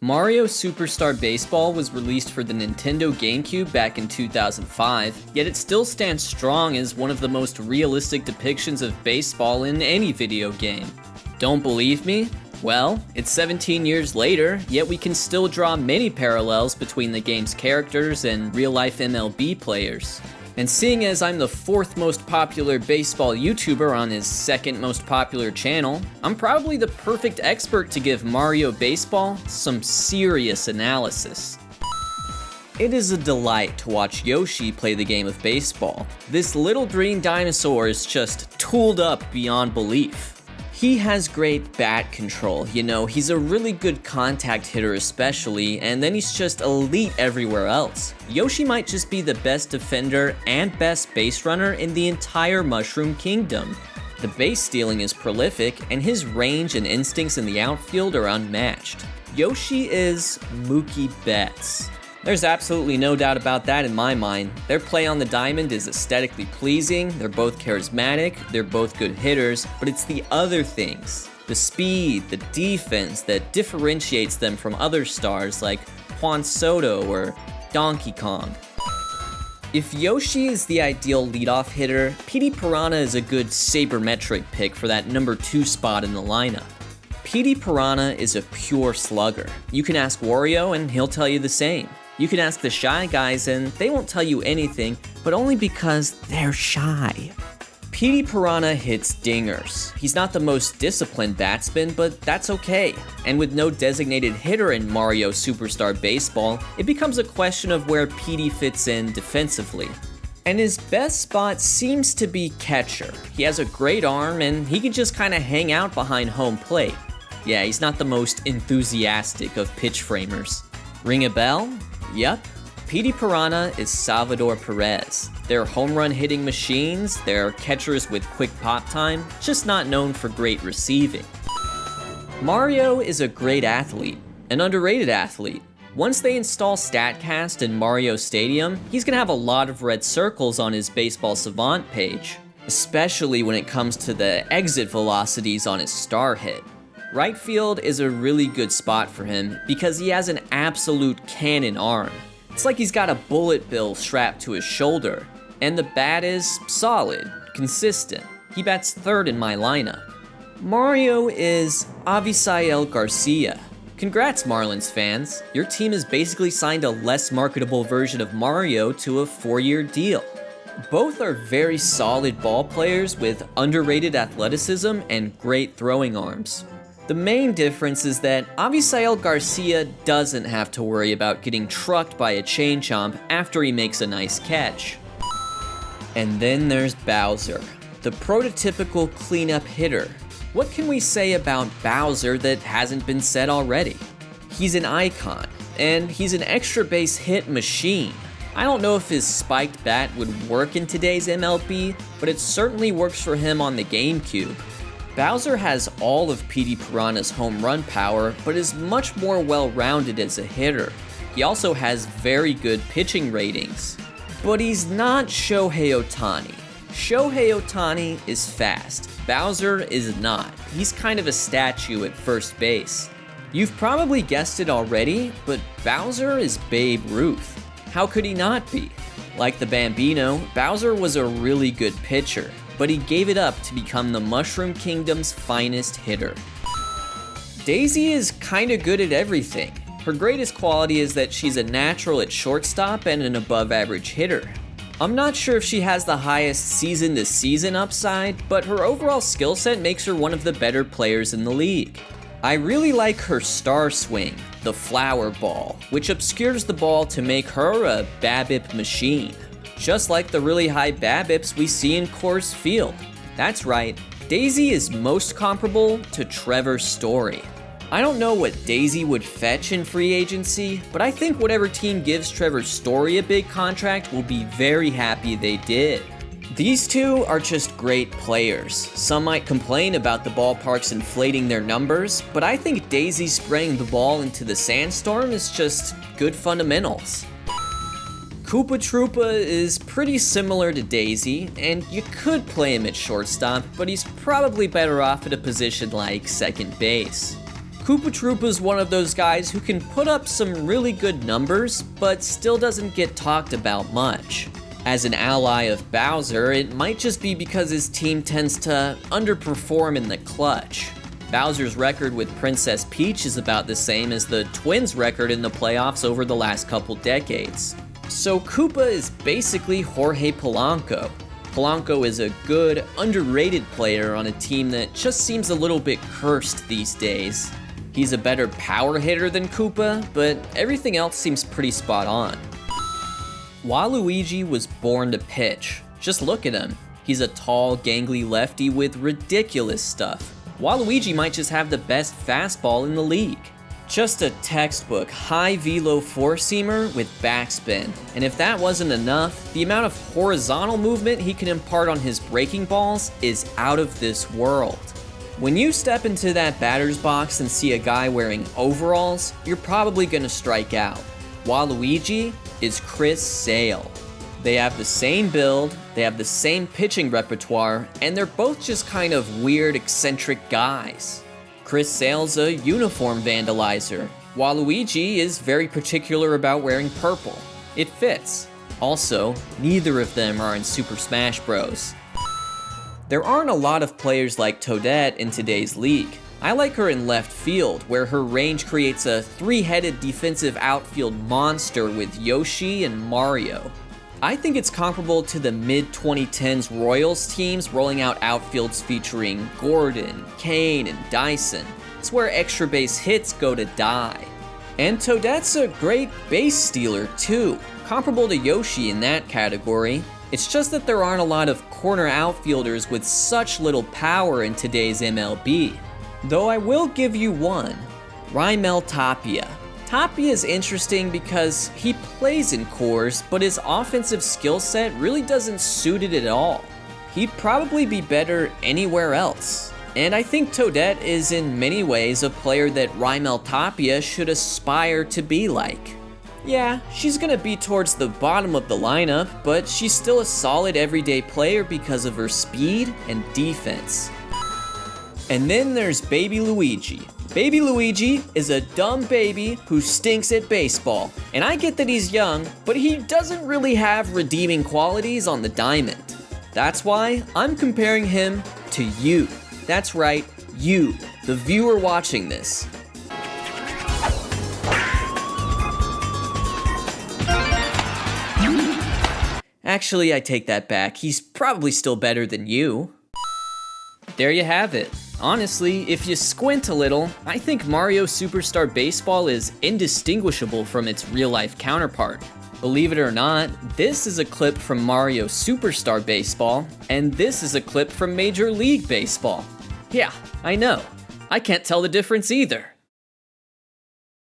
Mario Superstar Baseball was released for the Nintendo GameCube back in 2005, yet it still stands strong as one of the most realistic depictions of baseball in any video game. Don't believe me? Well, it's 17 years later, yet we can still draw many parallels between the game's characters and real-life MLB players. And seeing as I'm the 4th most popular baseball YouTuber on his 2nd most popular channel, I'm probably the perfect expert to give Mario Baseball some serious analysis. It is a delight to watch Yoshi play the game of baseball. This little green dinosaur is just tooled up beyond belief. He has great bat control, he's a really good contact hitter especially, and then he's just elite everywhere else. Yoshi might just be the best defender and best base runner in the entire Mushroom Kingdom. The base stealing is prolific, and his range and instincts in the outfield are unmatched. Yoshi is Mookie Betts. There's absolutely no doubt about that in my mind. Their play on the diamond is aesthetically pleasing, they're both charismatic, they're both good hitters, but it's the other things, the speed, the defense, that differentiates them from other stars like Juan Soto or Donkey Kong. If Yoshi is the ideal leadoff hitter, Piranha is a good sabermetric pick for that number 2 spot in the lineup. Piranha is a pure slugger. You can ask Wario and he'll tell you the same. You can ask the shy guys and they won't tell you anything, but only because they're shy. Piranha hits dingers. He's not the most disciplined batsman, but that's okay. And with no designated hitter in Mario Superstar Baseball, it becomes a question of where Petey fits in defensively. And his best spot seems to be catcher. He has a great arm and he can just kinda hang out behind home plate. Yeah, he's not the most enthusiastic of pitch framers. Ring a bell? Yep. Piranha is Salvador Perez. They're home run hitting machines, they're catchers with quick pop time, just not known for great receiving. Mario is a great athlete, an underrated athlete. Once they install StatCast in Mario Stadium, he's gonna have a lot of red circles on his Baseball Savant page, especially when it comes to the exit velocities on his star hit. Right field is a really good spot for him because he has an absolute cannon arm. It's like he's got a bullet bill strapped to his shoulder. And the bat is solid, consistent. He bats 3rd in my lineup. Mario is Avisail Garcia. Congrats, Marlins fans. Your team has basically signed a less marketable version of Mario to a 4-year deal. Both are very solid ball players with underrated athleticism and great throwing arms. The main difference is that Avisail Garcia doesn't have to worry about getting trucked by a chain chomp after he makes a nice catch. And then there's Bowser, the prototypical cleanup hitter. What can we say about Bowser that hasn't been said already? He's an icon, and he's an extra base hit machine. I don't know if his spiked bat would work in today's MLB, but it certainly works for him on the GameCube. Bowser has all of Piranha's home run power, but is much more well-rounded as a hitter. He also has very good pitching ratings. But he's not Shohei Ohtani. Shohei Ohtani is fast. Bowser is not. He's kind of a statue at first base. You've probably guessed it already, but Bowser is Babe Ruth. How could he not be? Like the Bambino, Bowser was a really good pitcher, but he gave it up to become the Mushroom Kingdom's finest hitter. Daisy is kinda good at everything. Her greatest quality is that she's a natural at shortstop and an above-average hitter. I'm not sure if she has the highest season-to-season upside, but her overall skill set makes her one of the better players in the league. I really like her star swing, the flower ball, which obscures the ball to make her a BABIP machine. Just like the really high BABIPs we see in Coors Field. That's right, Daisy is most comparable to Trevor Story. I don't know what Daisy would fetch in free agency, but I think whatever team gives Trevor Story a big contract will be very happy they did. These two are just great players. Some might complain about the ballparks inflating their numbers, but I think Daisy spraying the ball into the sandstorm is just good fundamentals. Koopa Troopa is pretty similar to Daisy, and you could play him at shortstop, but he's probably better off at a position like second base. Koopa Troopa's one of those guys who can put up some really good numbers, but still doesn't get talked about much. As an ally of Bowser, it might just be because his team tends to underperform in the clutch. Bowser's record with Princess Peach is about the same as the Twins' record in the playoffs over the last couple decades. So Koopa is basically Jorge Polanco. Polanco is a good, underrated player on a team that just seems a little bit cursed these days. He's a better power hitter than Koopa, but everything else seems pretty spot on. Waluigi was born to pitch. Just look at him. He's a tall, gangly lefty with ridiculous stuff. Waluigi might just have the best fastball in the league. Just a textbook high velo four-seamer with backspin. And if that wasn't enough, the amount of horizontal movement he can impart on his breaking balls is out of this world. When you step into that batter's box and see a guy wearing overalls, you're probably gonna strike out. Waluigi is Chris Sale. They have the same build, they have the same pitching repertoire, and they're both just kind of weird, eccentric guys. Chris Sale's a uniform vandalizer. Waluigi is very particular about wearing purple. It fits. Also, neither of them are in Super Smash Bros. There aren't a lot of players like Toadette in today's league. I like her in left field, where her range creates a three-headed defensive outfield monster with Yoshi and Mario. I think it's comparable to the mid-2010s Royals teams rolling out outfields featuring Gordon, Kane, and Dyson. It's where extra base hits go to die. And Toadette's a great base stealer too, comparable to Yoshi in that category. It's just that there aren't a lot of corner outfielders with such little power in today's MLB. Though I will give you one, Raimel Tapia. Tapia is interesting because he plays in Coors, but his offensive skill set really doesn't suit it at all. He'd probably be better anywhere else. And I think Toadette is in many ways a player that Raimel Tapia should aspire to be like. Yeah, she's gonna be towards the bottom of the lineup, but she's still a solid everyday player because of her speed and defense. And then there's Baby Luigi. Baby Luigi is a dumb baby who stinks at baseball. And I get that he's young, but he doesn't really have redeeming qualities on the diamond. That's why I'm comparing him to you. That's right, you, the viewer watching this. Actually, I take that back. He's probably still better than you. There you have it. Honestly, if you squint a little, I think Mario Superstar Baseball is indistinguishable from its real-life counterpart. Believe it or not, this is a clip from Mario Superstar Baseball, and this is a clip from Major League Baseball. Yeah, I know. I can't tell the difference either.